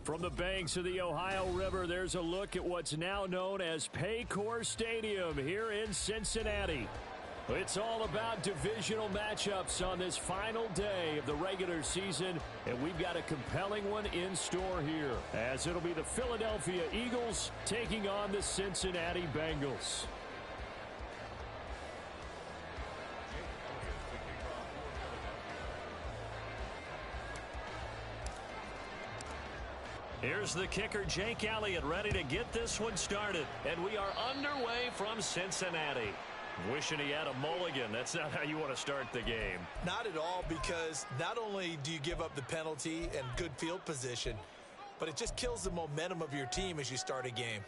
From the banks of the Ohio River, there's a look at what's now known as Paycor Stadium here in Cincinnati. It's all about divisional matchups on this final day of the regular season, and we've got a compelling one in store here, as it'll be the Philadelphia Eagles taking on the Cincinnati Bengals. Here's the kicker, Jake Elliott, ready to get this one started. And we are underway from Cincinnati. Wishing he had a mulligan. That's not how you want to start the game. Not at all, because not only do you give up the penalty and good field position, but it just kills the momentum of your team as you start a game.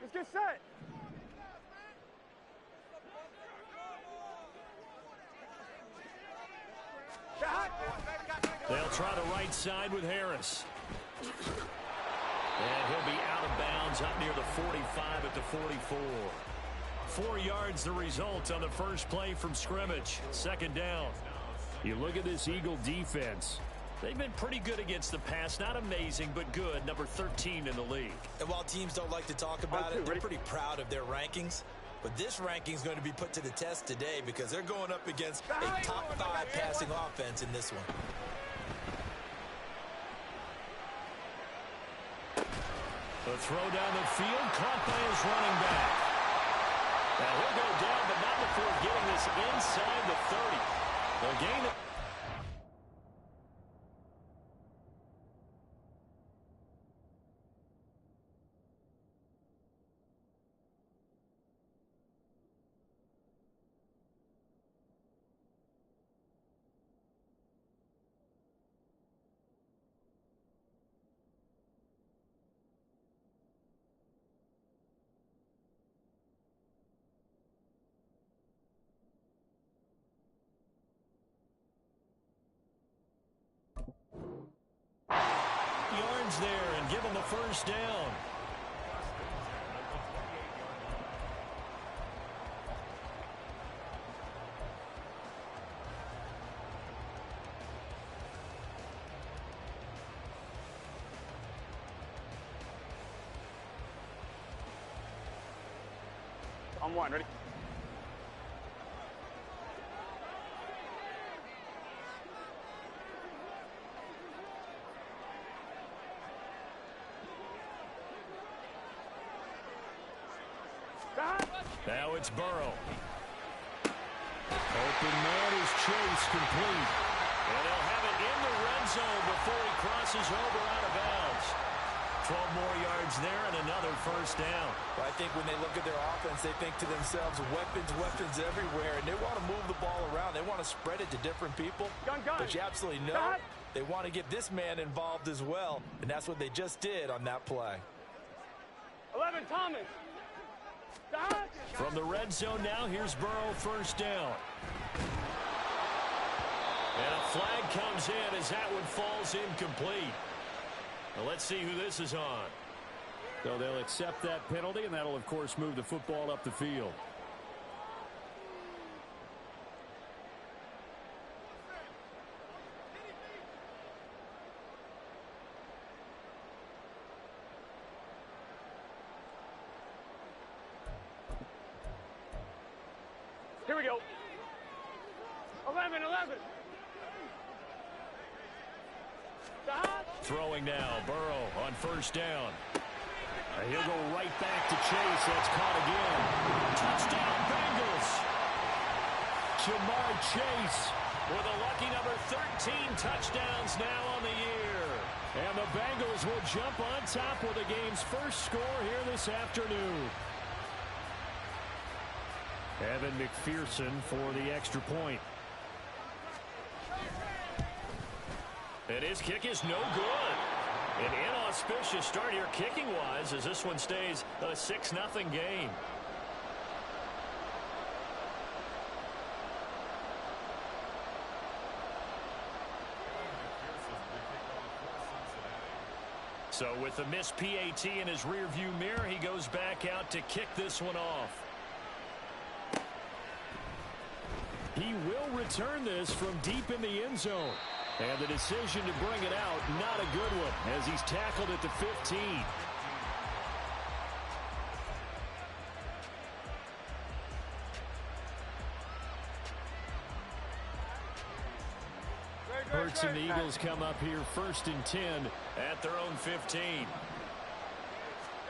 Let's get set. They'll try the right side with Harris. And he'll be out of bounds up near the 45 at the 44. 4 yards the result on the first play from scrimmage. Second down. You look at this Eagle defense. They've been pretty good against the pass. Not amazing, but good. Number 13 in the league. And while teams don't like to talk about it, they're pretty proud of their rankings. But this ranking is going to be put to the test today because they're going up against a top 5 passing offense in this one. The throw down the field, caught by his running back. Now he'll go down, but not before getting this inside the 30. They'll gain it. Yards there and give him the first down. On one, ready? Now it's Burrow. Open man is Chase, complete. And they'll have it in the red zone before he crosses over out of bounds. 12 more yards there and another first down. Well, I think when they look at their offense, they think to themselves, weapons everywhere, and they want to move the ball around. They want to spread it to different people. Gun. But you absolutely know they want to get this man involved as well, and that's what they just did on that play. 11, Thomas. From the red zone now, here's Burrow, first down. And a flag comes in as that one falls incomplete. Now let's see who this is on. So they'll accept that penalty, and that'll, of course, move the football up the field. Here we go. 11. Throwing now, Burrow on first down. And he'll go right back to Chase. That's caught again. Touchdown, Bengals. Jamar Chase with a lucky number 13 touchdowns now on the year. And the Bengals will jump on top with the game's first score here this afternoon. Evan McPherson for the extra point. And his kick is no good. An inauspicious start here kicking-wise as this one stays a 6-0 game. So with the missed PAT in his rearview mirror, he goes back out to kick this one off. He will return this from deep in the end zone. And the decision to bring it out, not a good one, as he's tackled at the 15. Hurts and the Eagles come up here 1st and 10 at their own 15.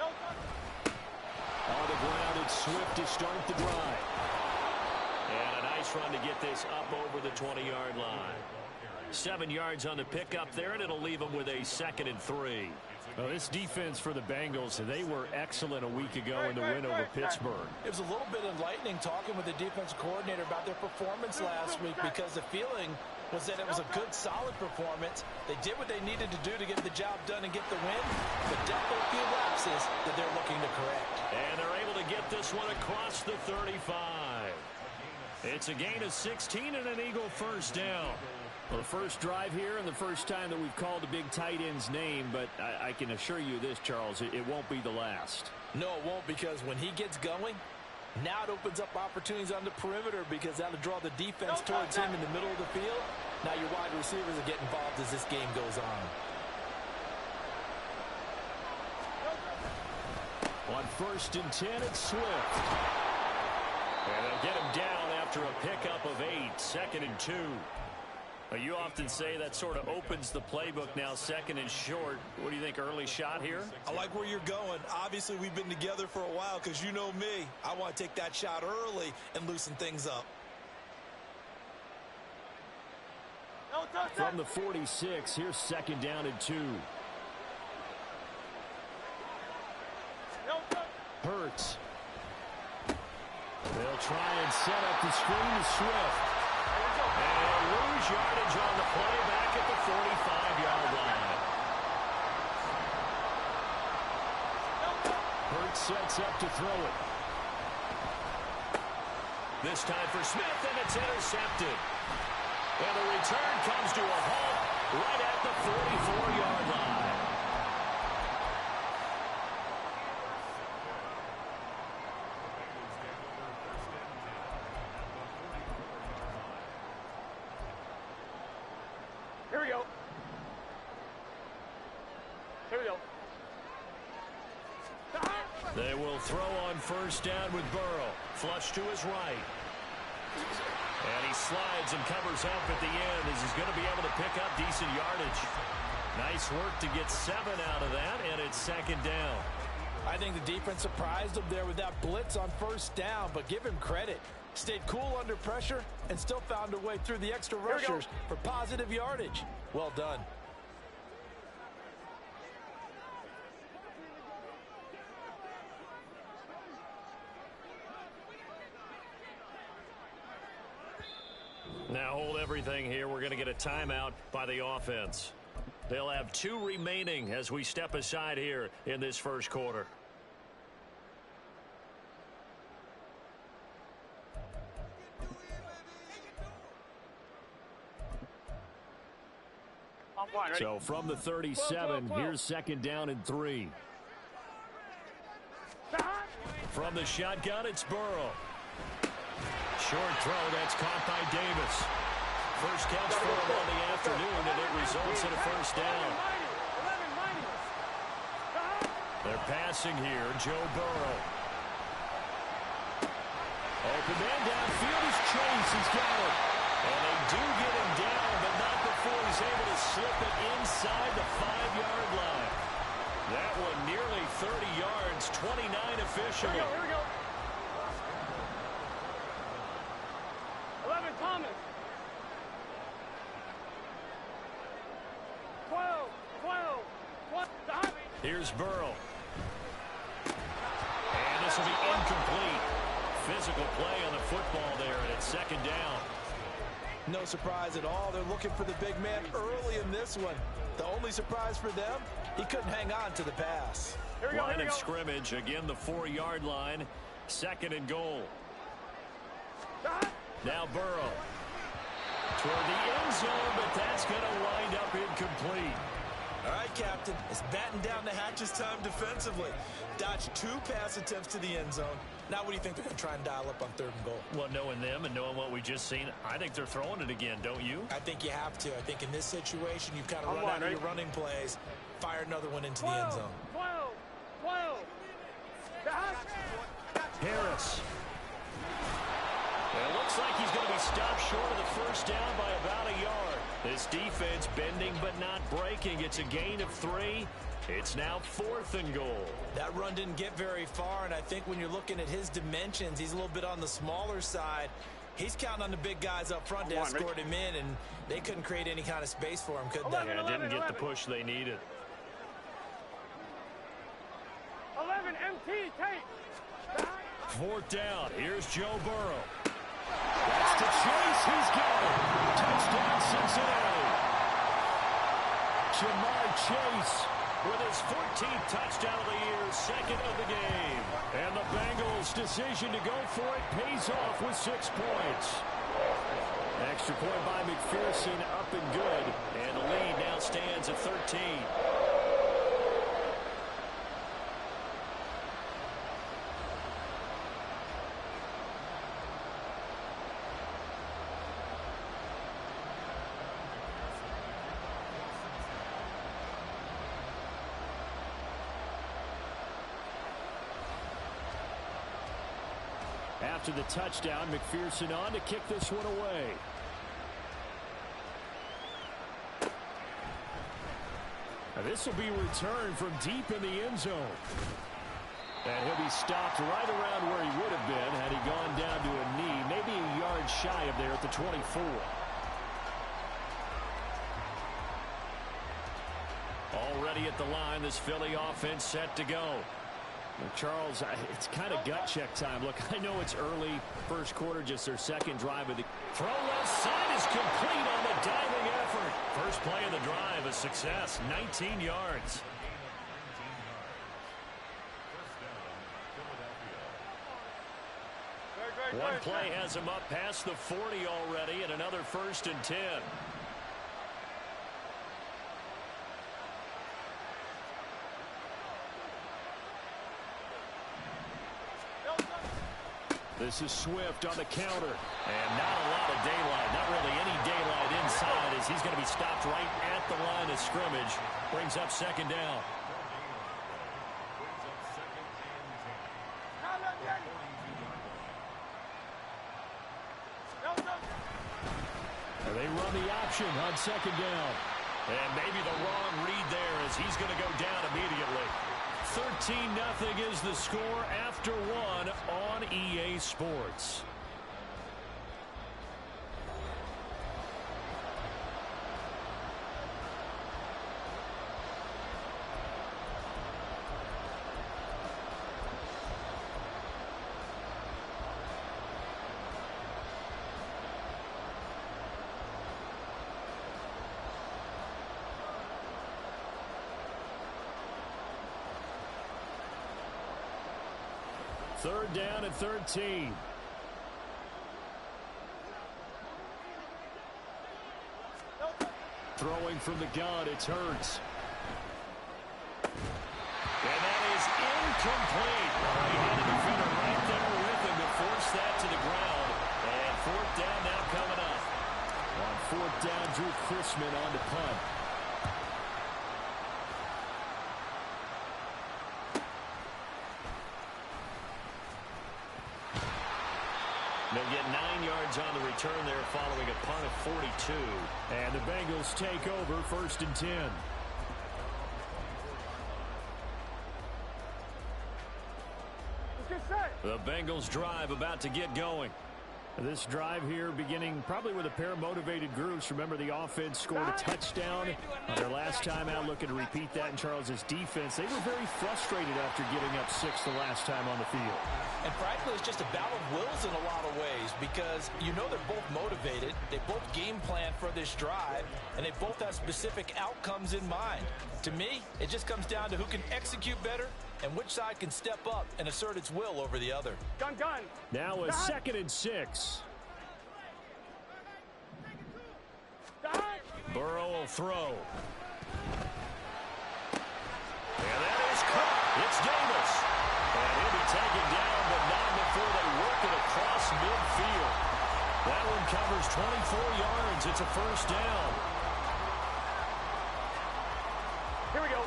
On the ground, it's Swift to start the drive. And a nice run to get this up over the 20-yard line. 7 yards on the pickup there, and it'll leave them with a 2nd and 3. Well, this defense for the Bengals, they were excellent a week ago in the win over Pittsburgh. It was a little bit enlightening talking with the defensive coordinator about their performance last week, because the feeling was that it was a good, solid performance. They did what they needed to do to get the job done and get the win, but definitely a few lapses that they're looking to correct. And they're able to get this one across the 35. It's a gain of 16 and an Eagle first down. Well, the first drive here and the first time that we've called a big tight end's name, but I can assure you this, Charles, it won't be the last. No, it won't, because when he gets going, now it opens up opportunities on the perimeter, because that'll draw the defense towards him in the middle of the field. Now your wide receivers will get involved as this game goes on. On 1st and 10, it's Swift. And they'll get him down after a pickup of 8, 2nd and 2. You often say that sort of opens the playbook now, 2nd and short. What do you think, early shot here? I like where you're going. Obviously, we've been together for a while, because you know me. I want to take that shot early and loosen things up. From the 46, here's 2nd down and 2. Hurts. They'll try and set up the screen to Swift. And lose yardage on the play back at the 45-yard line. Hurts sets up to throw it. This time for Smith, and it's intercepted. And the return comes to a halt right at the 44-yard line. Here we go. Here we go. They will throw on 1st down with Burrow. Flush to his right. And he slides and covers up at the end as he's going to be able to pick up decent yardage. Nice work to get 7 out of that, and it's 2nd down. I think the defense surprised him there with that blitz on 1st down, but give him credit. Stayed cool under pressure and still found a way through the extra rushers for positive yardage. Well done. Now hold everything here. We're going to get a timeout by the offense. They'll have 2 remaining as we step aside here in this first quarter. So from the 37, here's 2nd down and 3. From the shotgun, it's Burrow. Short throw, that's caught by Davis. First catch for him on the afternoon, and it results in a first down. They're passing here, Joe Burrow. Open man downfield is Chase. He's got it. And they do get him down, but not before he's able to slip it inside the 5-yard line. That one nearly 30 yards, 29 officially. Here we go. 11, Thomas. 12. Here's Burrow. And this will be incomplete. Physical play on the football there, and it's 2nd down. No surprise at all. They're looking for the big man early in this one. The only surprise for them, he couldn't hang on to the pass. Line of scrimmage, again the 4-yard line. 2nd and goal. Now Burrow. Toward the end zone, but that's going to wind up incomplete. All right, Captain. It's batten down the hatches time defensively. Dodged 2 pass attempts to the end zone. Now what do you think they're going to try and dial up on 3rd and goal? Well, knowing them and knowing what we just seen, I think they're throwing it again, don't you? I think you have to. I think in this situation, you've kind of run out of your running plays. Fire another one into the end zone. 12. Harris. It looks like he's going to be stopped short of the first down by about a yard. This defense bending but not breaking. It's a gain of 3. It's now 4th and goal. That run didn't get very far, and I think when you're looking at his dimensions, he's a little bit on the smaller side. He's counting on the big guys up front to escort him in, and they couldn't create any kind of space for him, could they? Yeah, didn't get the push they needed. 11, MT, tape. 4th down. Here's Joe Burrow. That's to Chase. He's got it. Touchdown, Cincinnati. Jamar Chase with his 14th touchdown of the year, 2nd of the game. And the Bengals' decision to go for it pays off with 6 points. Extra point by McPherson, up and good. And the lead now stands at 13. After the touchdown, McPherson on to kick this one away. Now this will be returned from deep in the end zone. And he'll be stopped right around where he would have been had he gone down to a knee, maybe a yard shy of there at the 24. Already at the line, this Philly offense set to go. Well, Charles, it's kind of gut check time. Look, I know it's early, first quarter, just their 2nd drive of the throw. Left side is complete on the diving effort. First play of the drive, a success, 19 yards. One play has him up past the 40 already, and another 1st and 10. This is Swift on the counter. And not a lot of daylight. Not really any daylight inside as he's going to be stopped right at the line of scrimmage. Brings up 2nd down. They run the option on 2nd down. And maybe the wrong read there as he's going to go down immediately. 13-0 is the score after 1 on EA Sports. Third down and 13. Throwing from the gun, it's Hurts. And that is incomplete. He had a defender right there with him to force that to the ground. And 4th down now coming up. On 4th down, Drew Chrisman on the punt. They'll get 9 yards on the return there following a punt of 42. And the Bengals take over 1st and 10. The Bengals drive about to get going. This drive here beginning probably with a pair of motivated groups. Remember, the offense scored a touchdown on their last time out, looking to repeat that in Charles's defense. They were very frustrated after giving up 6 the last time on the field. And frankly, it's just a battle of wills in a lot of ways because you know they're both motivated. They both game plan for this drive, and they both have specific outcomes in mind. To me, it just comes down to who can execute better and which side can step up and assert its will over the other. Gun. Now a 2nd and 6. Burrow will throw. It's Davis. And he'll be taken down, but not before they work it across midfield. That one covers 24 yards. It's a first down. Here we go.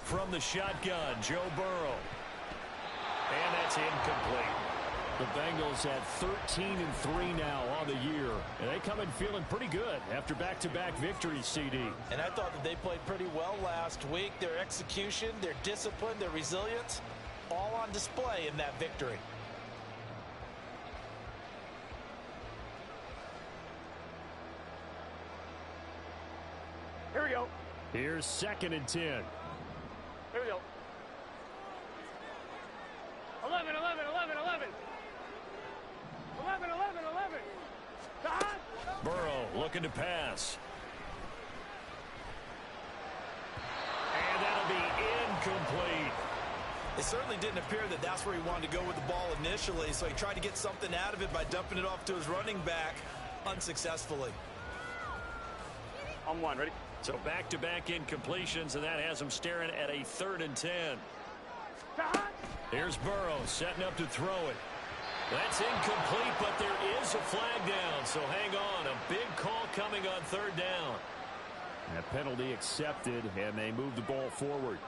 From the shotgun, Joe Burrow. And that's incomplete. The Bengals at 13-3 now on the year. And they come in feeling pretty good after back-to-back victories, CD. And I thought that they played pretty well last week. Their execution, their discipline, their resilience, all on display in that victory. Here we go. Here's 2nd and 10. Here we go. 11, 11, 11, 11. 11, 11, 11. Burrow looking to pass. And that'll be incomplete. It certainly didn't appear that that's where he wanted to go with the ball initially, so he tried to get something out of it by dumping it off to his running back unsuccessfully. On one, ready? So back-to-back incompletions, and that has him staring at a 3rd and 10. Here's Burrow setting up to throw it. That's incomplete, but there is a flag down, so hang on. A big call coming on 3rd down. That penalty accepted, and they move the ball forward.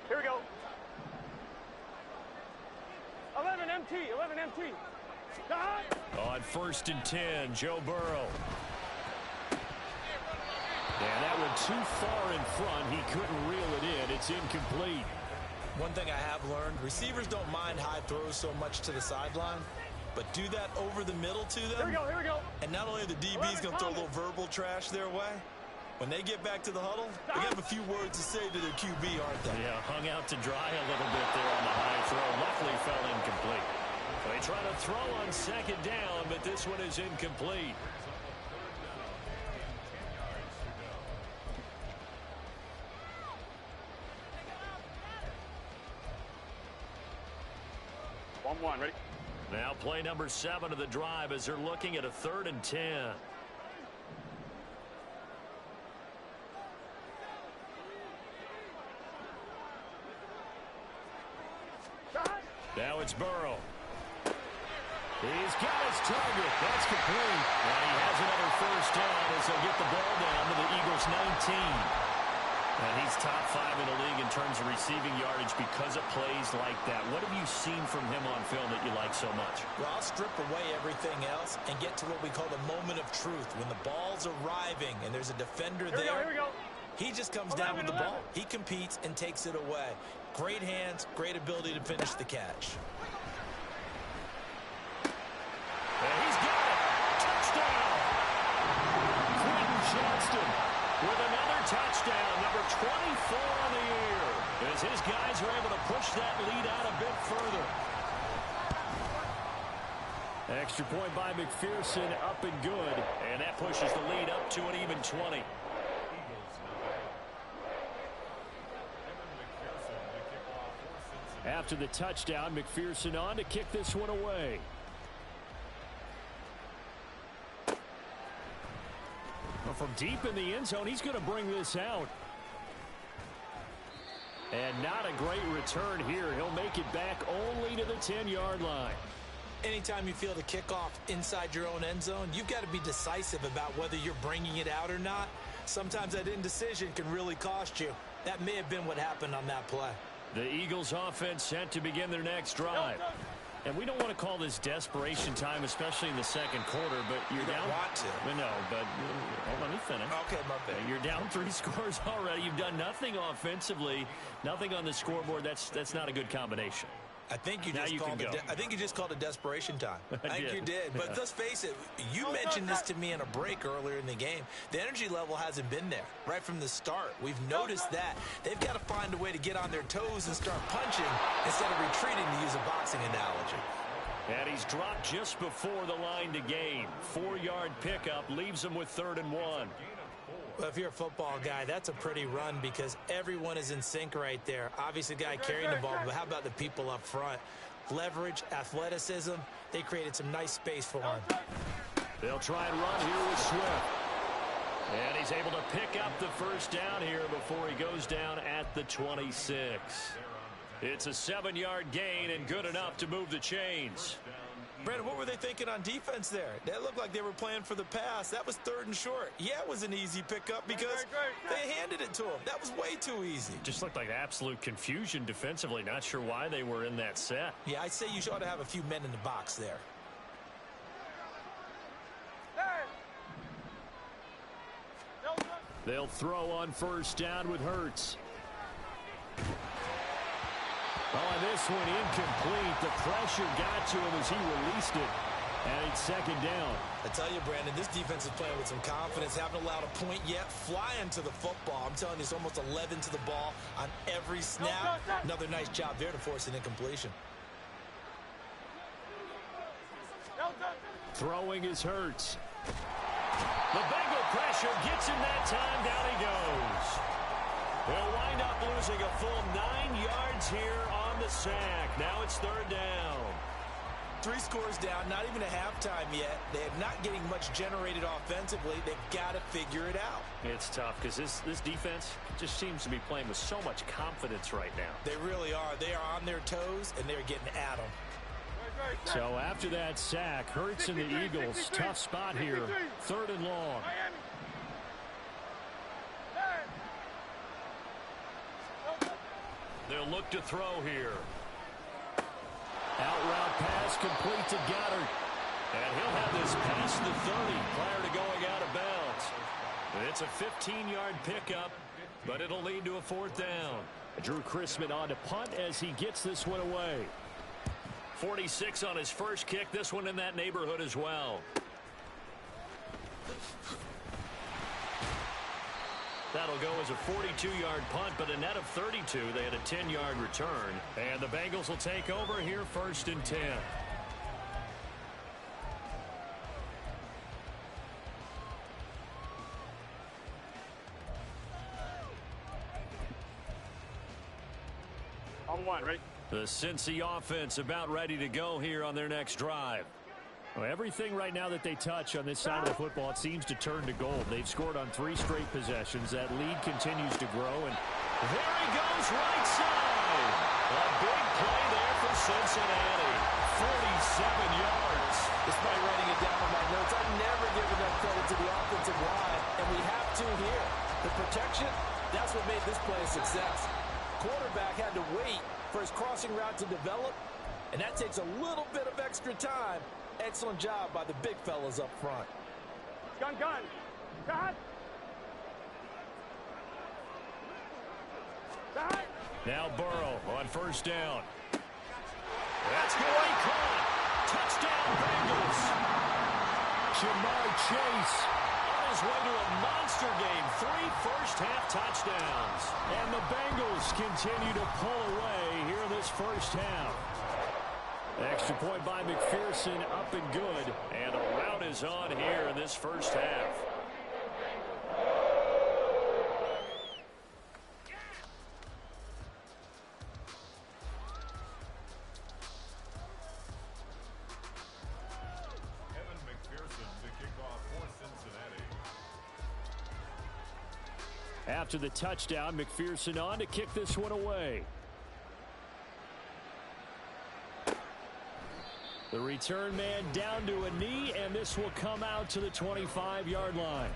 Here we go. 11 MT, 11 MT. On 1st and 10, Joe Burrow. And that went too far in front. He couldn't reel it in. It's incomplete. One thing I have learned, receivers don't mind high throws so much to the sideline, but do that over the middle to them. Here we go, here we go. And not only are the DBs going to throw a little verbal trash their way, when they get back to the huddle, they have a few words to say to their QB, aren't they? Yeah, hung out to dry a little bit there on the high throw. Luckily fell incomplete. They try to throw on 2nd down, but this one is incomplete. One, ready? Now play number 7 of the drive as they're looking at a 3rd and 10. Now it's Burrow. He's got his target. That's complete. And he has another first down as they'll get the ball down to the Eagles' 19. And he's top 5 in the league in terms of receiving yardage because of plays like that. What have you seen from him on film that you like so much? Well, I'll strip away everything else and get to what we call the moment of truth. When the ball's arriving and there's a defender there, Here we go. he just comes down with the ball. He competes and takes it away. Great hands, great ability to finish the catch. And he's got it. Touchdown. Quentin Johnston with another touchdown, number 24 on the year, as his guys are able to push that lead out a bit further. Extra point by McPherson, up and good, and that pushes the lead up to an even 20. After the touchdown, McPherson on to kick this one away. Well, from deep in the end zone, he's going to bring this out. And not a great return here. He'll make it back only to the 10-yard line. Anytime you feel the kickoff inside your own end zone, you've got to be decisive about whether you're bringing it out or not. Sometimes that indecision can really cost you. That may have been what happened on that play. The Eagles offense set to begin their next drive. And we don't want to call this desperation time, especially in the second quarter, but you're down. You don't want to. Well, no, but let me finish. Okay, my bad. You're down 3 scores already. You've done nothing offensively, nothing on the scoreboard. That's not a good combination. I think you just called it desperation time. I think you did. But let's face it, you mentioned this to me in a break earlier in the game. The energy level hasn't been there right from the start. We've noticed that. They've got to find a way to get on their toes and start punching instead of retreating, to use a boxing analogy. And he's dropped just before the line to gain. 4-yard pickup leaves him with 3rd and 1. Well, if you're a football guy, that's a pretty run because everyone is in sync right there. Obviously, the guy carrying the ball, but how about the people up front? Leverage, athleticism, they created some nice space for him. They'll try and run here with Swift. And he's able to pick up the first down here before he goes down at the 26. It's a 7-yard gain and good enough to move the chains. Brandon, what were they thinking on defense there? That looked like they were playing for the pass. That was 3rd and short. Yeah, it was an easy pickup because they handed it to him. That was way too easy. Just looked like absolute confusion defensively. Not sure why they were in that set. Yeah, I'd say you ought to have a few men in the box there. They'll throw on first down with Hurts. Oh, and this one incomplete. The pressure got to him as he released it. And it's 2nd down. I tell you, Brandon, this defense is playing with some confidence. Haven't allowed a point yet. Flying to the football. I'm telling you, it's almost 11 to the ball on every snap. Another nice job there to force an incompletion. Throwing is Hurts. The Bengal pressure gets him that time. Down he goes. They'll wind up losing a full 9 yards here on the sack. Now it's 3rd down. 3 scores down, not even a halftime yet. They're not getting much generated offensively. They've got to figure it out. It's tough because this defense just seems to be playing with so much confidence right now. They really are. They are on their toes, and they're getting at them. So after that sack, Hurts and the Eagles, tough spot here, 3rd and long. They'll look to throw here. Out route pass complete to Goddard. And he'll have this past the 30 prior to going out of bounds. It's a 15-yard pickup, but it'll lead to a 4th down. Drew Chrisman on to punt as he gets this one away. 46 on his first kick. This one in that neighborhood as well. That'll go as a 42-yard punt, but a net of 32. They had a 10-yard return. And the Bengals will take over here 1st and 10. On 1, ready? The Cincy offense about ready to go here on their next drive. Well, everything right now that they touch on this side of the football, it seems to turn to gold. They've scored on 3 straight possessions. That lead continues to grow, and there he goes right side. A big play there for Cincinnati. 47 yards. Despite writing it down on my notes, I never give enough credit to the offensive line, and we have to here. The protection, that's what made this play a success. Quarterback had to wait for his crossing route to develop, and that takes a little bit of extra time. Excellent job by the big fellas up front. Gun. Got. Now Burrow on first down. That's great caught. Touchdown Bengals. Jamar Chase on his way to a monster game. 3 first-half touchdowns. And the Bengals continue to pull away here in this first half. Extra point by McPherson, up and good. And a rout is on here in this first half. After the touchdown, McPherson on to kick this one away. The return man down to a knee, and this will come out to the 25-yard line.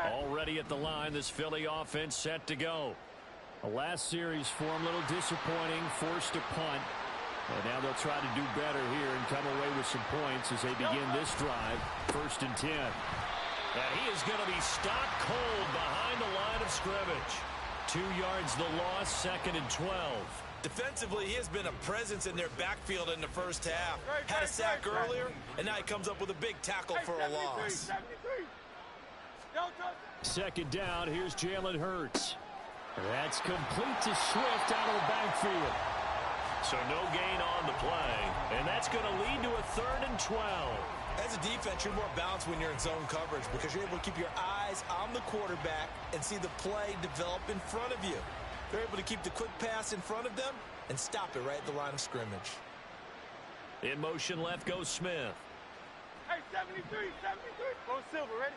Already at the line, this Philly offense set to go. The last series for them, a little disappointing, forced a punt. And now they'll try to do better here and come away with some points as they begin this drive, 1st and 10. And he is going to be stopped cold behind the line of scrimmage. 2 yards the loss, 2nd and 12. Defensively, he has been a presence in their backfield in the first half. Had a sack earlier, and now he comes up with a big tackle for a loss. Second down, here's Jalen Hurts. That's complete to Swift out of the backfield. So no gain on the play, and that's going to lead to a 3rd and 12. As a defense, you're more balanced when you're in zone coverage because you're able to keep your eyes on the quarterback and see the play develop in front of you. They're able to keep the quick pass in front of them and stop it right at the line of scrimmage. In motion left goes Smith. Hey, 73. Go Silver, ready?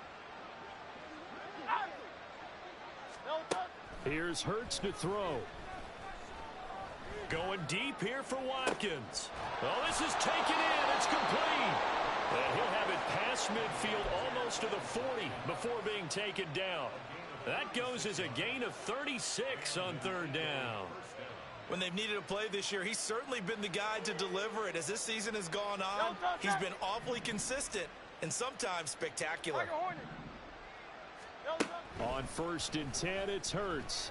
Here's Hurts to throw. Going deep here for Watkins. Oh, this is taken in. It's complete. And he'll have it past midfield almost to the 40 before being taken down. That goes as a gain of 36 on 3rd down. When they've needed a play this year, he's certainly been the guy to deliver it. As this season has gone on, he's been awfully consistent and sometimes spectacular. On 1st and 10, it's Hurts.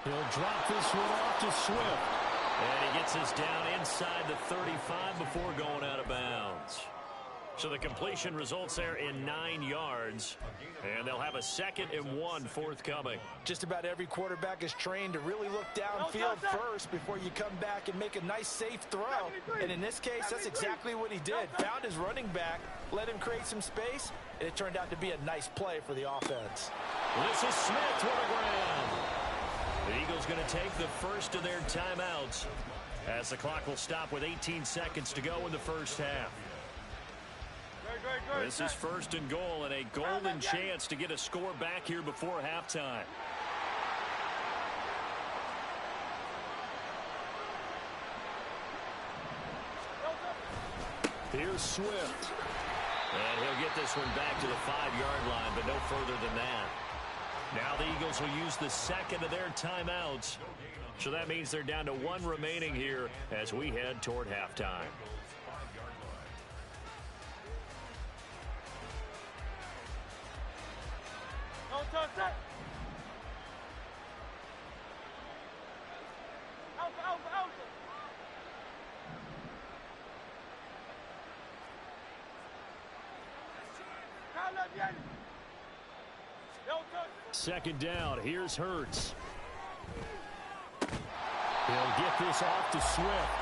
He'll drop this one off to Swift. And he gets us down inside the 35 before going out of bounds. So the completion results there in 9 yards. And they'll have a 2nd and 1 forthcoming. Just about every quarterback is trained to really look downfield first before you come back and make a nice, safe throw. And in this case, that's exactly what he did. Found his running back, let him create some space, and it turned out to be a nice play for the offense. This is Smith to the ground. The Eagles going to take the first of their timeouts as the clock will stop with 18 seconds to go in the first half. This is 1st and goal and a golden chance to get a score back here before halftime. Here's Swift. And he'll get this one back to the 5-yard line, but no further than that. Now the Eagles will use the 2nd of their timeouts. So that means they're down to 1 remaining here as we head toward halftime. Second down, here's Hurts. He'll get this off to Swift.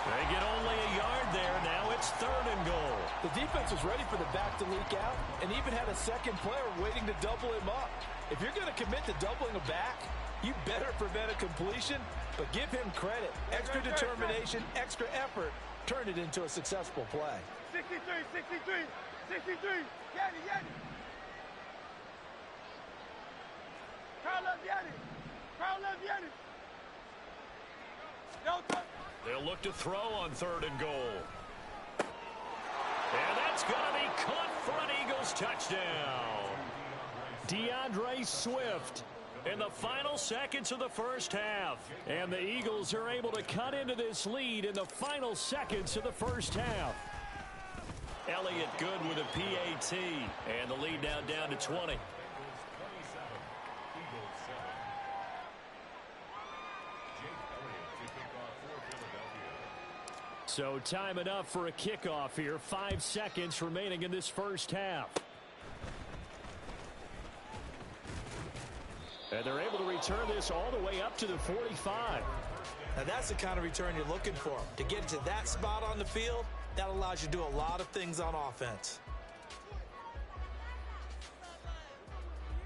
They get only a yard there. Now it's 3rd and goal. The defense was ready for the back to leak out and even had a second player waiting to double him up. If you're going to commit to doubling a back, you better prevent a completion, but give him credit. Extra determination, extra effort, turned it into a successful play. 63. Yanni. Carl left Yanni. They'll look to throw on 3rd and goal. And that's going to be caught for an Eagles touchdown. DeAndre Swift in the final seconds of the first half. And the Eagles are able to cut into this lead in the final seconds of the first half. Elliott good with a PAT. And the lead now down to 20. So time enough for a kickoff here. 5 seconds remaining in this first half. And they're able to return this all the way up to the 45. Now that's the kind of return you're looking for. To get to that spot on the field, that allows you to do a lot of things on offense.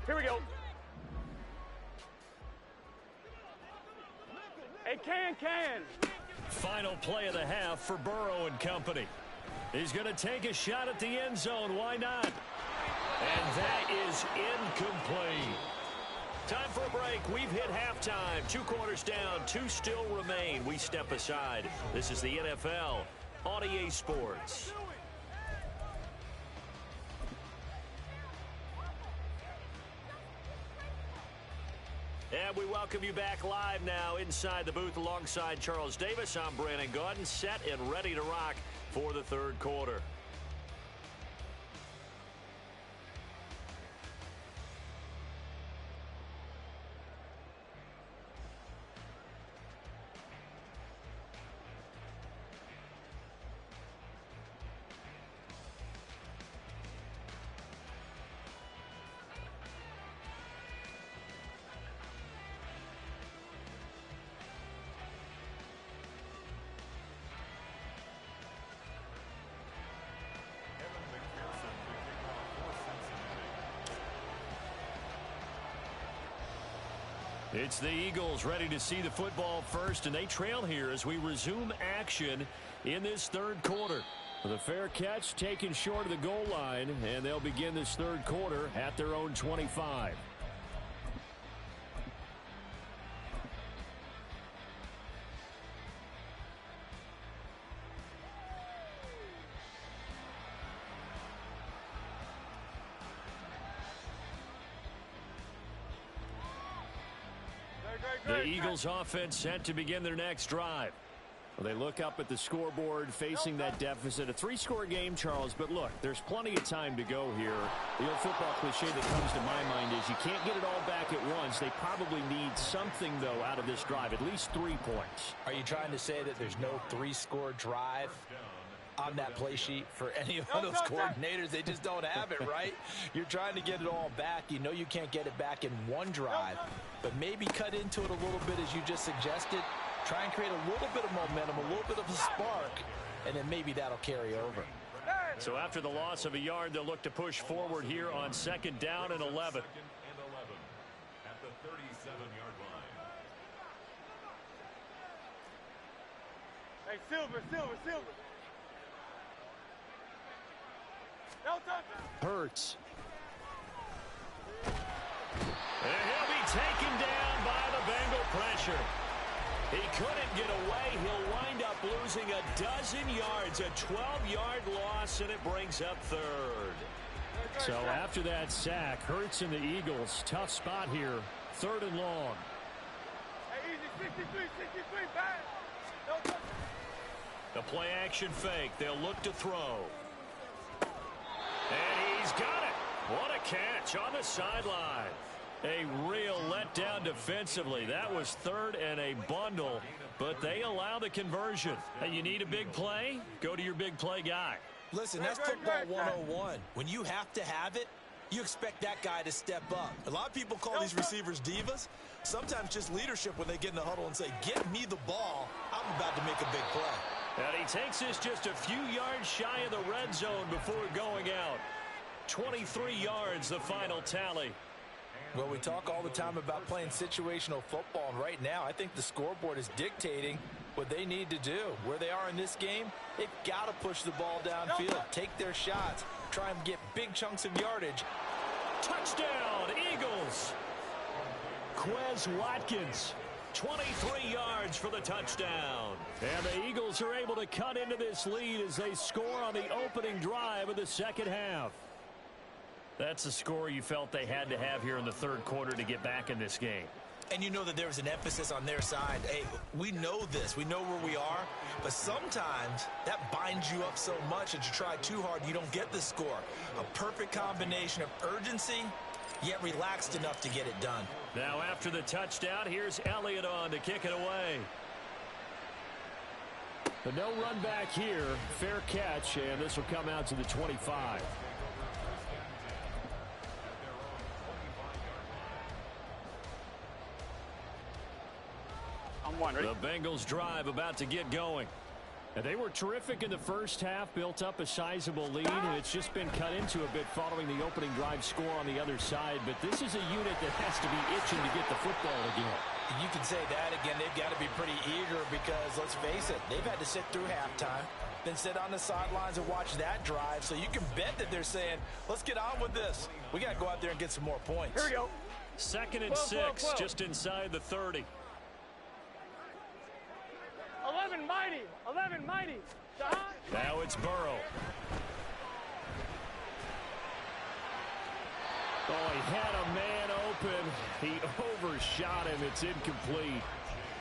Here we go. Hey, can. Final play of the half for Burrow and company. He's going to take a shot at the end zone. Why not? And that is incomplete. Time for a break. We've hit halftime. 2 quarters down. 2 still remain. We step aside. This is the NFL on EA Sports. And we welcome you back live now inside the booth alongside Charles Davis. I'm Brandon Gordon, set and ready to rock for the 3rd quarter. It's the Eagles ready to see the football first, and they trail here as we resume action in this third quarter. The fair catch taken short of the goal line, and they'll begin this third quarter at their own 25. The Eagles offense set to begin their next drive. Well, they look up at the scoreboard facing that deficit. A 3-score game, Charles, but look, there's plenty of time to go here. The old football cliche that comes to my mind is you can't get it all back at once. They probably need something, though, out of this drive, at least 3 points. Are you trying to say that there's no 3-score drive on that play sheet for any of those coordinators? They just don't have it, right? You're trying to get it all back. You know you can't get it back in one drive, but maybe cut into it a little bit as you just suggested. Try and create a little bit of momentum, a little bit of a spark, and then maybe that'll carry over. So after the loss of a yard, they'll look to push forward here on 2nd down and 11. At the 37-yard line. Hey, Silver. No touchdown. Hurts. And he'll be taken down by the Bengal pressure. He couldn't get away. He'll wind up losing a dozen yards, a 12-yard loss, and it brings up third. So after that sack, Hurts and the Eagles, tough spot here, 3rd and long. Hey, easy, 63, back. No touchdown. The play action fake. They'll look to throw. And he's got it. What a catch on the sideline. A real letdown defensively. That was 3rd and a bundle, but they allow the conversion. Hey, you need a big play? Go to your big play guy. Listen, that's football 101. When you have to have it, you expect that guy to step up. A lot of people call these receivers divas. Sometimes just leadership when they get in the huddle and say, get me the ball. I'm about to make a big play. And he takes this just a few yards shy of the red zone before going out. 23 yards, the final tally. Well, we talk all the time about playing situational football, and right now I think the scoreboard is dictating what they need to do. Where they are in this game, they've got to push the ball downfield, take their shots, try and get big chunks of yardage. Touchdown, Eagles! Quez Watkins, 23 yards for the touchdown. And the Eagles are able to cut into this lead as they score on the opening drive of the second half. That's the score you felt they had to have here in the third quarter to get back in this game. And you know that there was an emphasis on their side. Hey, we know this. We know where we are. But sometimes that binds you up so much that you try too hard, you don't get the score. A perfect combination of urgency, yet relaxed enough to get it done. Now after the touchdown, here's Elliott on to kick it away. The no run back here, fair catch, and this will come out to the 25. The Bengals drive about to get going. And they were terrific in the first half, built up a sizable lead, and it's just been cut into a bit following the opening drive score on the other side. But this is a unit that has to be itching to get the football again. You can say that again. They've got to be pretty eager because, let's face it, they've had to sit through halftime, then sit on the sidelines and watch that drive. So you can bet that they're saying, let's get on with this. We got to go out there and get some more points. Here we go. 2nd and 6, just inside the 30. 11 mighty. Now it's Burrow. Oh, he had a man open. He overshot him. It's incomplete.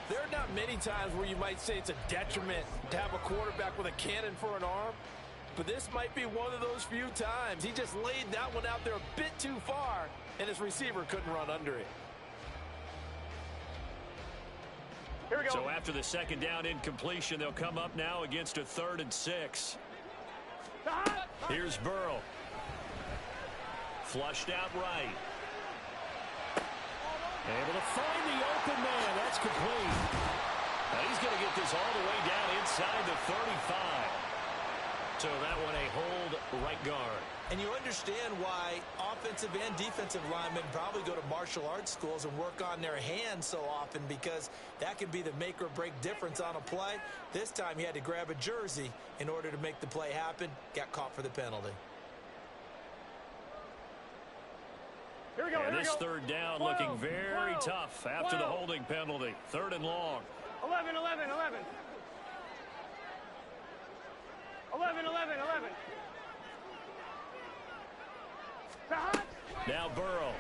There are not many times where you might say it's a detriment to have a quarterback with a cannon for an arm, but this might be one of those few times. He just laid that one out there a bit too far, and his receiver couldn't run under it. Here we go. So after the 2nd down incompletion, they'll come up now against a 3rd and 6. Here's Burrow. Flushed out right. Able to find the open man. That's complete. Now he's going to get this all the way down inside the 35. So that one a hold right guard. And you understand why offensive and defensive linemen probably go to martial arts schools and work on their hands so often, because that can be the make or break difference on a play. This time he had to grab a jersey in order to make the play happen. Got caught for the penalty. Here we go, and here this we go. third down 12, looking very 12, tough after 12. the holding penalty. 3rd and long. 11, 11, 11. 11, 11, 11. Now Burrow.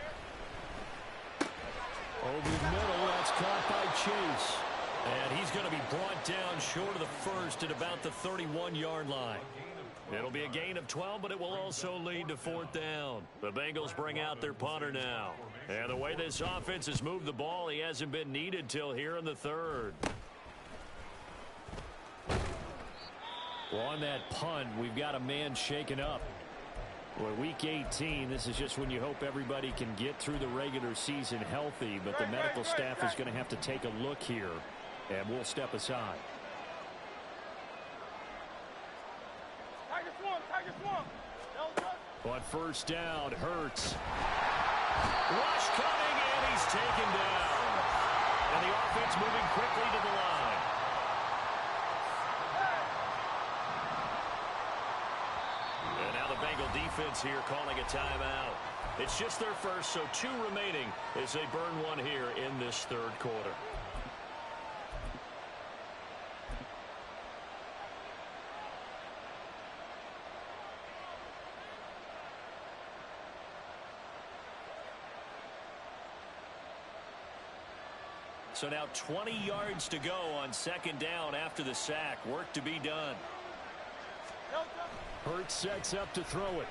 Over the middle, that's caught by Chase. And he's going to be brought down short of the first at about the 31-yard line. It'll be a gain of 12, but it will also lead to 4th down. The Bengals bring out their punter now. And the way this offense has moved the ball, he hasn't been needed till here in the 3rd. Well, on that punt, we've got a man shaken up. Well, week 18, this is just when you hope everybody can get through the regular season healthy, but the medical staff is going to have to take a look here, and we'll step aside. On 1st down, Hurts. Rush coming, and he's taken down. And the offense moving quickly to the line. And now the Bengal defense here calling a timeout. It's just their first, so 2 remaining as they burn one here in this 3rd quarter. So now 20 yards to go on 2nd down after the sack. Work to be done. Hurts sets up to throw it.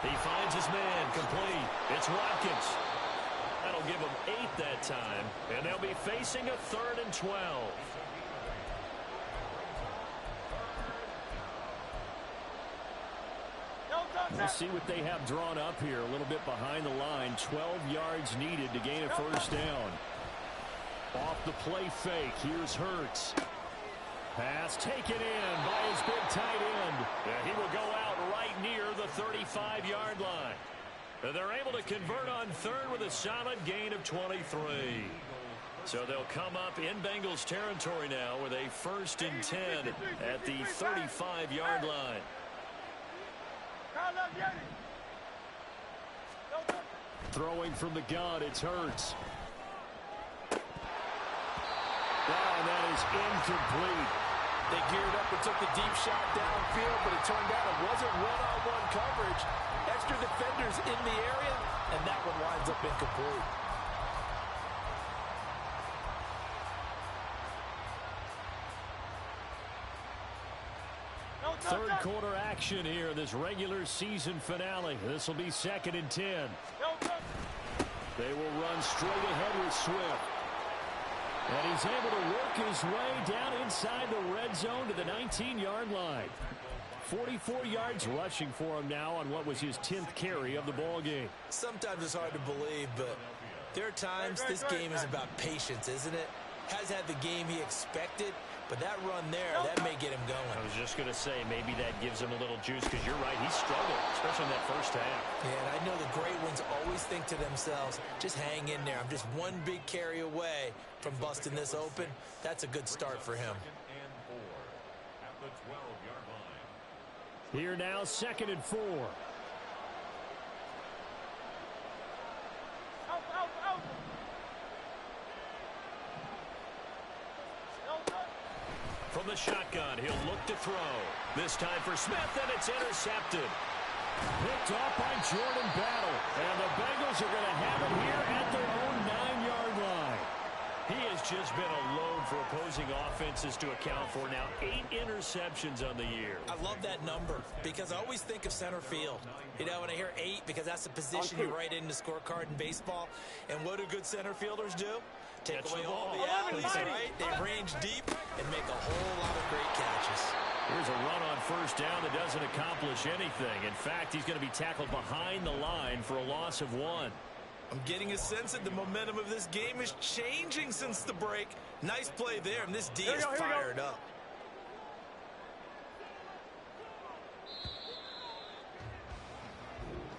He finds his man complete. It's Watkins. That'll give him 8 that time. And they'll be facing a 3rd and 12. We'll see what they have drawn up here. A little bit behind the line. 12 yards needed to gain a 1st down. Off the play fake, here's Hurts. Pass taken in by his big tight end. And he will go out right near the 35-yard line. And they're able to convert on 3rd with a solid gain of 23. So they'll come up in Bengals territory now with a 1st and 10 at the 35-yard line. Throwing from the gun, it's Hurts. And that is incomplete. They geared up and took the deep shot downfield, but it turned out it wasn't one-on-one coverage. Extra defenders in the area, and that one winds up incomplete. Third quarter action here, this regular season finale. This will be 2nd and 10. They will run straight ahead with Swift. And he's able to work his way down inside the red zone to the 19-yard line. 44 yards rushing for him now on what was his 10th carry of the ball game. Sometimes it's hard to believe, but there are times this game is about patience, isn't it? Has had the game he expected, but that run there, that may get him going. I was just going to say, maybe that gives him a little juice, because you're right, he struggled, especially in that first half. Yeah, and I know the great ones always think to themselves, just hang in there. I'm just one big carry away from busting this open. That's a good start for him. At the 12-yard line. Here now, 2nd and 4. From the shotgun, he'll look to throw. This time for Smith, and it's intercepted. Picked off by Jordan Battle. And the Bengals are going to have it here at their own 9-yard line. He has just been a load for opposing offenses to account for. Now 8 interceptions on the year. I love that number because I always think of center field. You know, when I hear 8, because that's the position you write in the scorecard in baseball. And what do good center fielders do? Take away all the alleys, right? They range deep and make a whole lot of great catches. Here's a run on 1st down that doesn't accomplish anything. In fact, he's going to be tackled behind the line for a loss of 1. I'm getting a sense that the momentum of this game is changing since the break. Nice play there, and this D is fired up.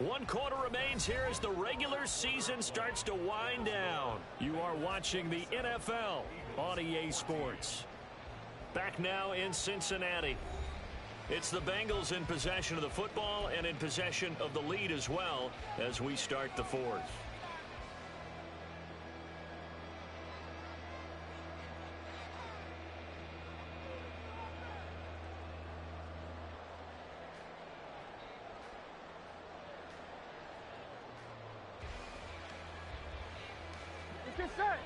1 quarter remains here as the regular season starts to wind down. You are watching the NFL on EA Sports. Back now in Cincinnati. It's the Bengals in possession of the football and in possession of the lead as well as we start the fourth. Get set.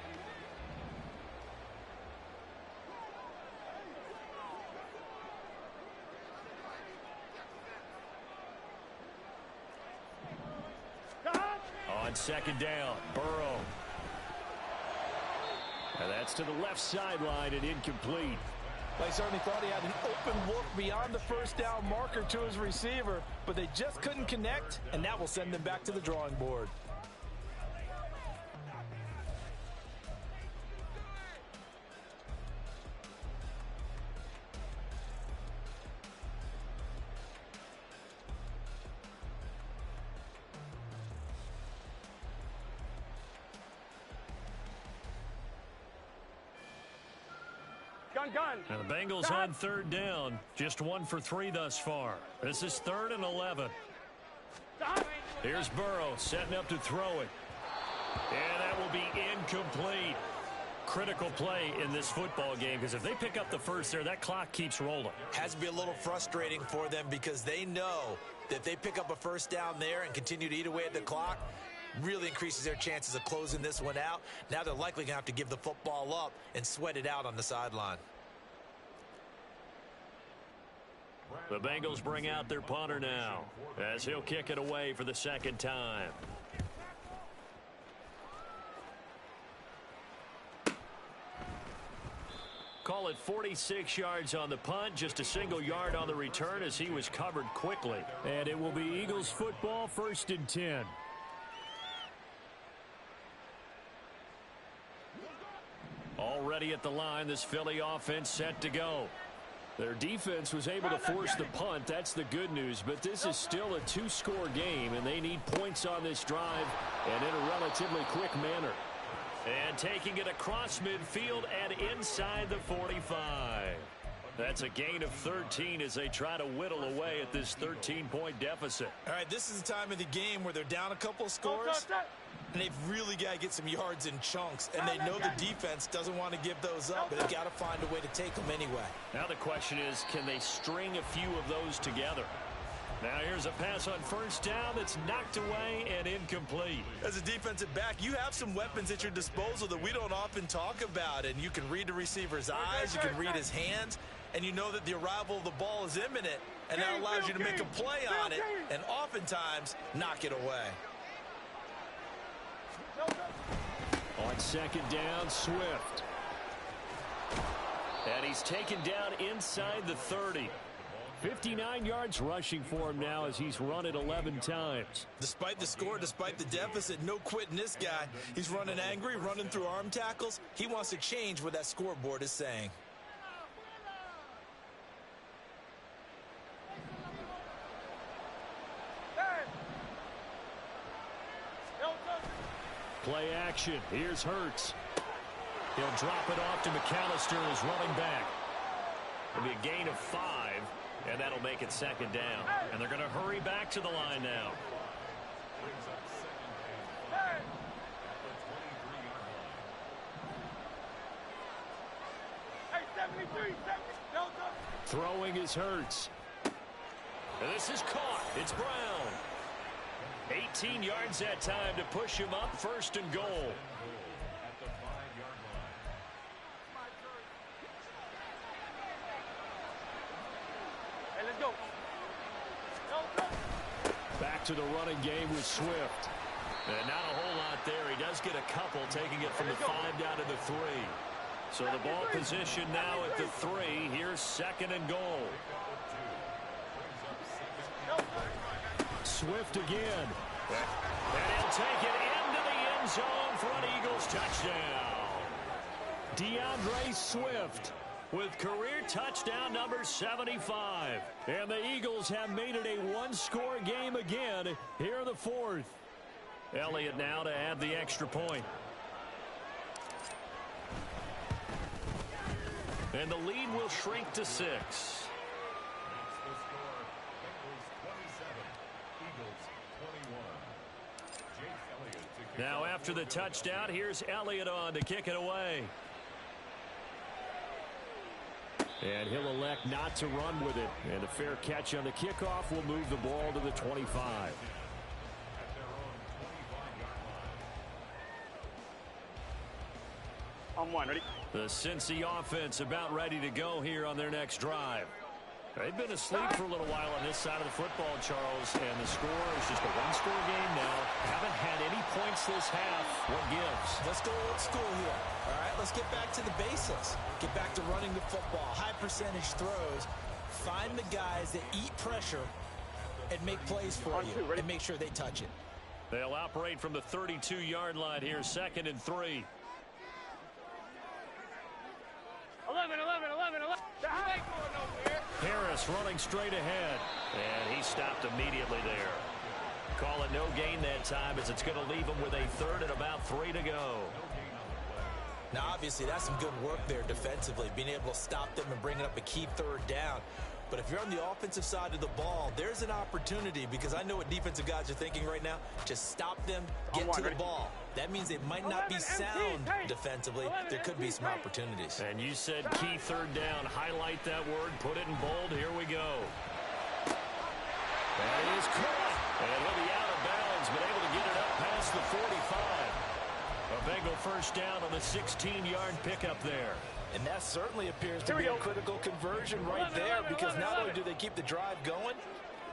On second down, Burrow. And that's to the left sideline and incomplete. They certainly thought he had an open look beyond the first down marker to his receiver, but they just couldn't connect, and that will send them back to the drawing board. Gun. And the Bengals on third down. Just 1 for 3 thus far. This is 3rd and 11. Here's Burrow setting up to throw it. And that will be incomplete. Critical play in this football game because if they pick up the first there, that clock keeps rolling. Has to be a little frustrating for them because they know that if they pick up a first down there and continue to eat away at the clock, really increases their chances of closing this one out. Now they're likely going to have to give the football up and sweat it out on the sideline. The Bengals bring out their punter now as he'll kick it away for the second time. Call it 46 yards on the punt, just a single yard on the return as he was covered quickly. And it will be Eagles football, 1st and 10. Already at the line, this Philly offense set to go. Their defense was able to force the punt. That's the good news. But this is still a 2-score game, and they need points on this drive and in a relatively quick manner. And taking it across midfield and inside the 45. That's a gain of 13 as they try to whittle away at this 13-point deficit. All right, this is the time of the game where they're down a couple of scores, and they've really got to get some yards in chunks, and they know the defense doesn't want to give those up, but they've got to find a way to take them anyway. Now the question is, can they string a few of those together? Now here's a pass on first down that's knocked away and incomplete. As a defensive back, you have some weapons at your disposal that we don't often talk about, and you can read the receiver's eyes, you can read his hands, and you know that the arrival of the ball is imminent, and that allows you to make a play on it and oftentimes knock it away. On second down, Swift. And he's taken down inside the 30. 59 yards rushing for him now as he's run it 11 times. Despite the score, despite the deficit, no quitting this guy. He's running angry, running through arm tackles. He wants to change what that scoreboard is saying. Play action. Here's Hurts. He'll drop it off to McAllister as running back. It'll be a gain of 5, and that'll make it second down. And they're going to hurry back to the line now. Throwing is Hurts. And this is caught. It's Brown. 18 yards that time to push him up, 1st and goal. Hey, let's go. Back to the running game with Swift. And not a whole lot there. He does get a couple, taking it from the 5 down to the 3. So the ball position now at the 3. Here's 2nd and goal. Swift again. And he'll take it into the end zone for an Eagles touchdown. DeAndre Swift with career touchdown number 75. And the Eagles have made it a one-score game again here in the fourth. Elliott now to add the extra point. And the lead will shrink to 6. Now after the touchdown, here's Elliott on to kick it away. And he'll elect not to run with it. And a fair catch on the kickoff will move the ball to the 25. On one, ready? The Cincy offense about ready to go here on their next drive. They've been asleep for a little while on this side of the football, Charles, and the score is just a one-score game now. Haven't had any points this half. What gives? Let's go old school here. All right, let's get back to the basics. Get back to running the football, high percentage throws. Find the guys that eat pressure and make plays for you and make sure they touch it. They'll operate from the 32-yard line here, 2nd and 3. 11. Harris running straight ahead, and he stopped immediately there. Call it no gain that time as it's going to leave him with a 3rd and about 3 to go. Now, obviously, that's some good work there defensively, being able to stop them and bringing up a key 3rd down. But if you're on the offensive side of the ball, there's an opportunity because I know what defensive guys are thinking right now. Just stop them, get to the ball. That means they might not be sound defensively. There could be some opportunities. And you said key 3rd down. Highlight that word. Put it in bold. Here we go. That is caught. And he'll be out of bounds, but able to get it up past the 45. A Bengal first down on the 16-yard pickup there. And that certainly appears to be a critical conversion right there because not only do they keep the drive going,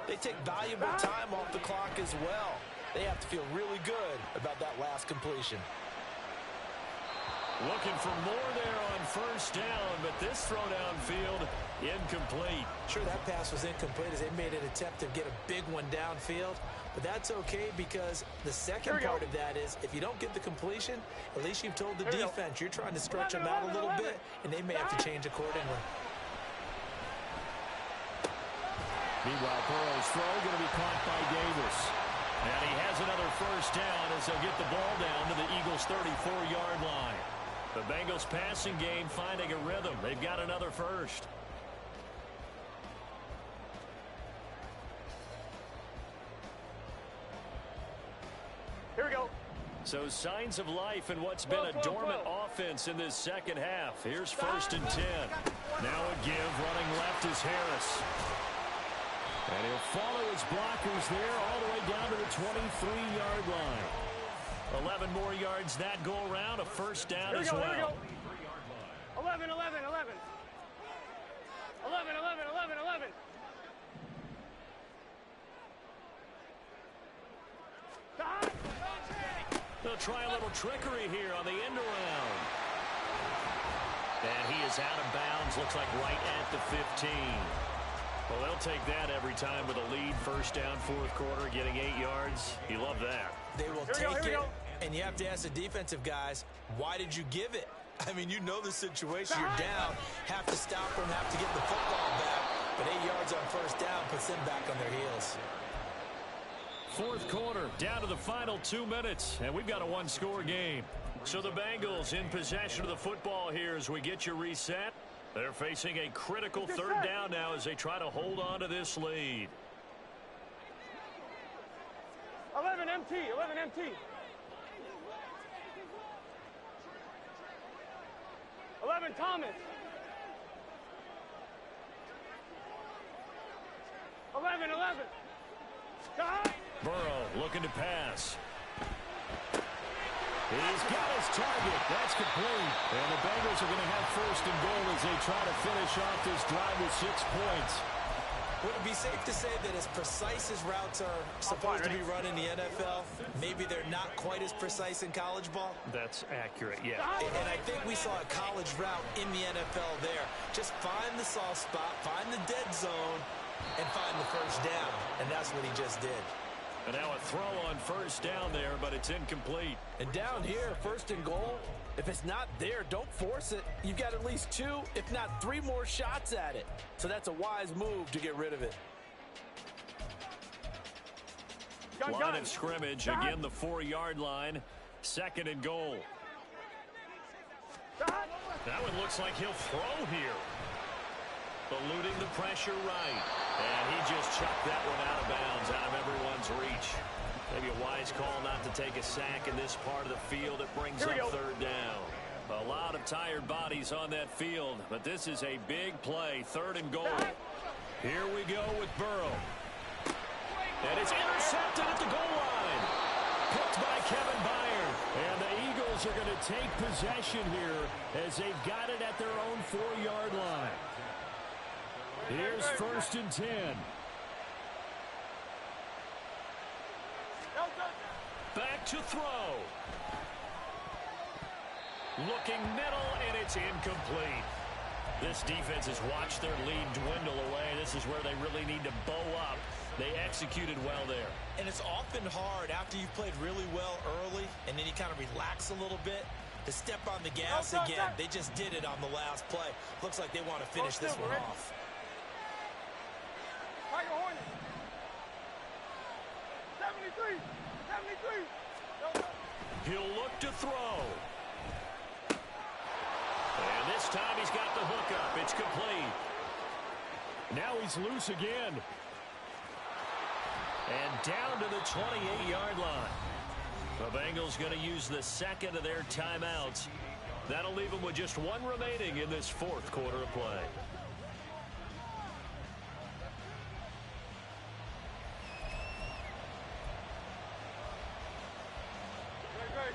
they take valuable time off the clock as well. They have to feel really good about that last completion. Looking for more there on first down, but this throw downfield incomplete. Sure, that pass was incomplete as they made an attempt to get a big one downfield, but that's okay because the second part of that is if you don't get the completion, at least you've told the defense you're trying to stretch them out a little bit, and they may have to change accordingly. Meanwhile, Burrow's throw going to be caught by Davis. And he has another first down as they'll get the ball down to the Eagles' 34-yard line. The Bengals passing game finding a rhythm. They've got another first. Here we go. So signs of life in what's been a dormant offense in this second half. Here's 1st and 10. Now a give. Running left is Harris. And he'll follow his blockers there all the way down to the 23-yard line. 11 more yards that go around. A first down as well. 11. They'll try a little trickery here on the end around. And he is out of bounds. Looks like right at the 15. Well, they'll take that every time with a lead. First down, 4th quarter, getting 8 yards. You love that. They will take it, and you have to ask the defensive guys, why did you give it? I mean, you know the situation. You're down, have to stop them, have to get the football back. But 8 yards on first down puts them back on their heels. 4th quarter, down to the final 2 minutes, and we've got a one-score game. So the Bengals in possession of the football here as we get you reset. They're facing a critical 3rd down now as they try to hold on to this lead. 11 MT. 11 Thomas. 11. Burrow looking to pass. He's got his target. That's complete. And the Bengals are going to have 1st and goal as they try to finish off this drive with 6 points. Would it be safe to say that as precise as routes are supposed to be run in the NFL, maybe they're not quite as precise in college ball? That's accurate, yeah. And I think we saw a college route in the NFL there. Just find the soft spot, find the dead zone, and find the first down. And that's what he just did. And now a throw on first down there, but it's incomplete. And down here, 1st and goal, if it's not there, don't force it. You've got at least 2, if not 3 more shots at it. So that's a wise move to get rid of it. Line of scrimmage, again the 4-yard line. 2nd and goal. That one looks like he'll throw here. Eluding the pressure right. And he just chucked that one out of bounds, out of everyone's reach. Maybe a wise call not to take a sack in this part of the field. It brings up 3rd down. A lot of tired bodies on that field, but this is a big play. 3rd and goal. Here we go with Burrow. And it's intercepted at the goal line. Picked by Kevin Byard. And the Eagles are going to take possession here as they've got it at their own 4-yard line. Here's 1st and 10. Back to throw. Looking middle, and it's incomplete. This defense has watched their lead dwindle away. This is where they really need to bow up. They executed well there. And it's often hard after you've played really well early and then you kind of relax a little bit to step on the gas again. They just did it on the last play. Looks like they want to finish this one off. Tiger Hornet. 73. 73. He'll look to throw. And this time he's got the hookup. It's complete. Now he's loose again. And down to the 28-yard line. The Bengals going to use the 2nd of their timeouts. That'll leave them with just 1 remaining in this 4th quarter of play.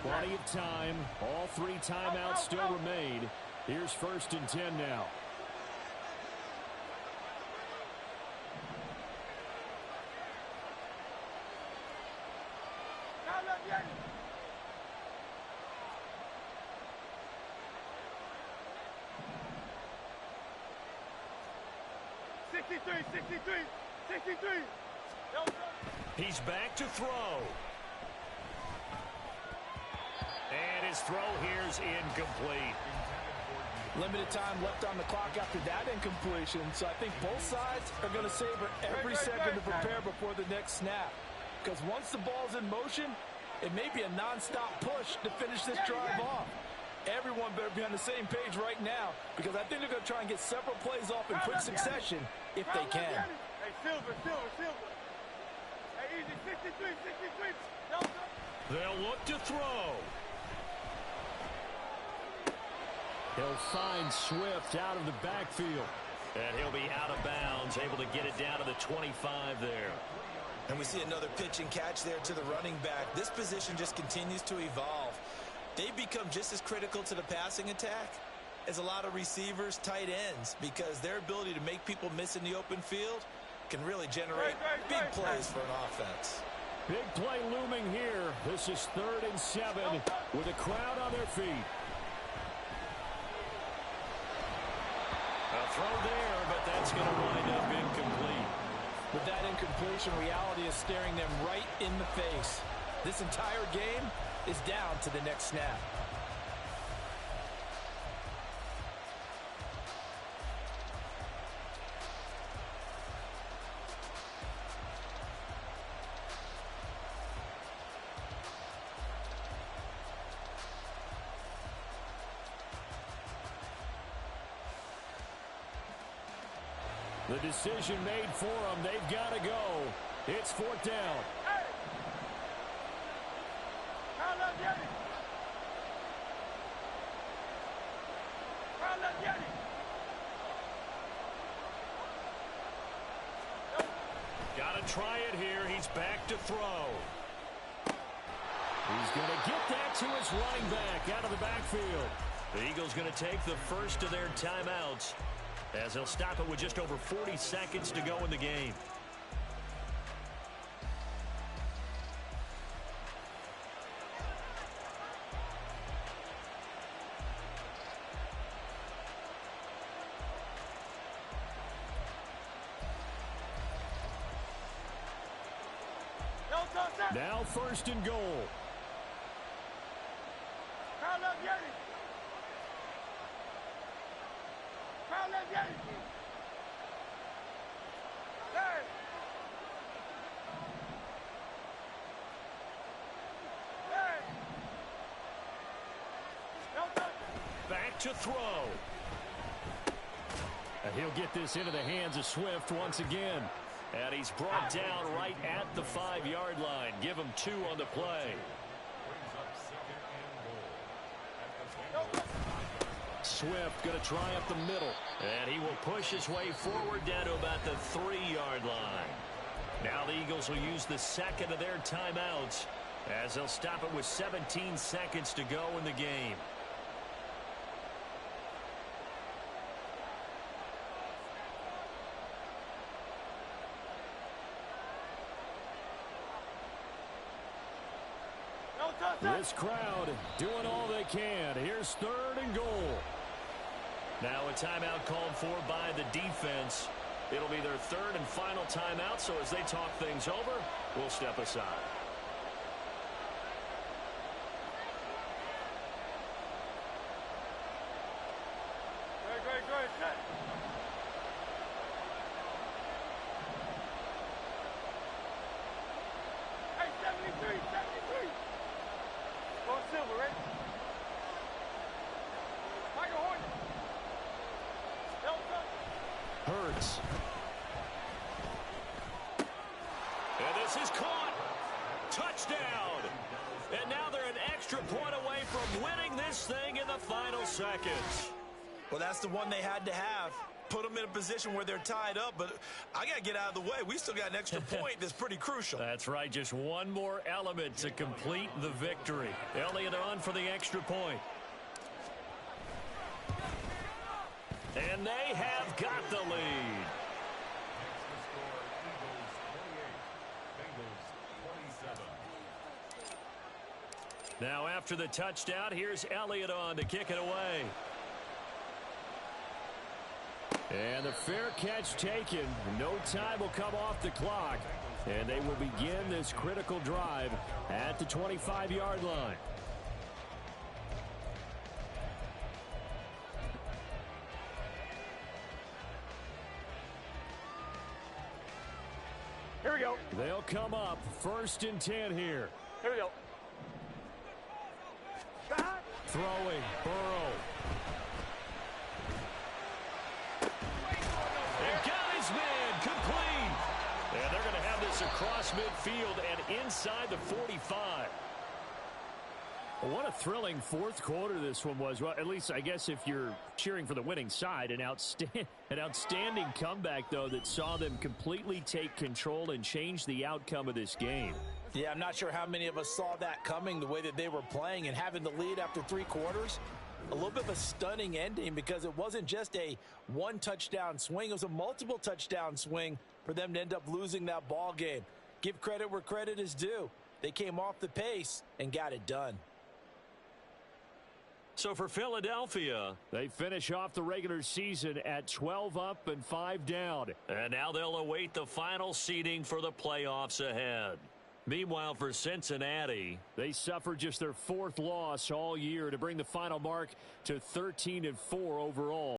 Plenty of time. All 3 timeouts still remain. Here's 1st and 10 now. He's back to throw. And his throw here's incomplete. Limited time left on the clock after that incompletion, so I think both sides are going to savor every second to prepare before the next snap. Because once the ball's in motion, it may be a non-stop push to finish this drive off. Everyone better be on the same page right now, because I think they're going to try and get several plays off in quick succession if they can. Hey, Silver. Hey, easy, 63. They'll look to throw. He'll find Swift out of the backfield. And he'll be out of bounds, able to get it down to the 25 there. And we see another pitch and catch there to the running back. This position just continues to evolve. They become just as critical to the passing attack as a lot of receivers, tight ends, because their ability to make people miss in the open field can really generate big plays for an offense. Big play looming here. This is 3rd and 7 with a crowd on their feet. A throw there, but that's going to wind up incomplete. With that incompletion, reality is staring them right in the face. This entire game is down to the next snap. The decision made for them. They've got to go. It's 4th down. Hey! Got to try it here. He's back to throw. He's going to get that to his running back out of the backfield. The Eagles going to take the first of their timeouts, as they'll stop it with just over 40 seconds to go in the game. Delta! Now 1st and goal. Crowd left Yeti. Crowd left Yeti. Third. Third. No touch. Back to throw. And he'll get this into the hands of Swift once again. And he's brought down right at the 5-yard line. Give him 2 on the play. Swift going to try up the middle. And he will push his way forward down to about the 3-yard line. Now the Eagles will use the second of their timeouts as they'll stop it with 17 seconds to go in the game. This crowd doing all they can. Here's 3rd and goal. Now a timeout called for by the defense. It'll be their 3rd and final timeout, so as they talk things over, we'll step aside. Good. Set. Hey, 73. Go silver, right? Michael Horton. Hurts. And this is caught. Touchdown. And now they're an extra point away from winning this thing in the final seconds. Well, that's the one they had to have. Put them in a position where they're tied up, but I got to get out of the way. We still got an extra point that's pretty crucial. That's right. Just one more element to complete the victory. Elliott on for the extra point. And they have got the lead. Now after the touchdown, here's Elliott on to kick it away. And the fair catch taken. No time will come off the clock. And they will begin this critical drive at the 25-yard line. Here we go. They'll come up 1st and 10 here. Here we go. Throwing, Burrow. And got his man complete. And they're going to have this across midfield and inside the 45. What a thrilling 4th quarter this one was. Well, at least I guess if you're cheering for the winning side, an outstanding comeback, though, that saw them completely take control and change the outcome of this game. Yeah, I'm not sure how many of us saw that coming, the way that they were playing and having the lead after 3 quarters. A little bit of a stunning ending because it wasn't just a 1-touchdown swing. It was a multiple touchdown swing for them to end up losing that ball game. Give credit where credit is due. They came off the pace and got it done. So for Philadelphia, they finish off the regular season at 12 up and 5 down. And now they'll await the final seeding for the playoffs ahead. Meanwhile, for Cincinnati, they suffered just their 4th loss all year to bring the final mark to 13-4 overall.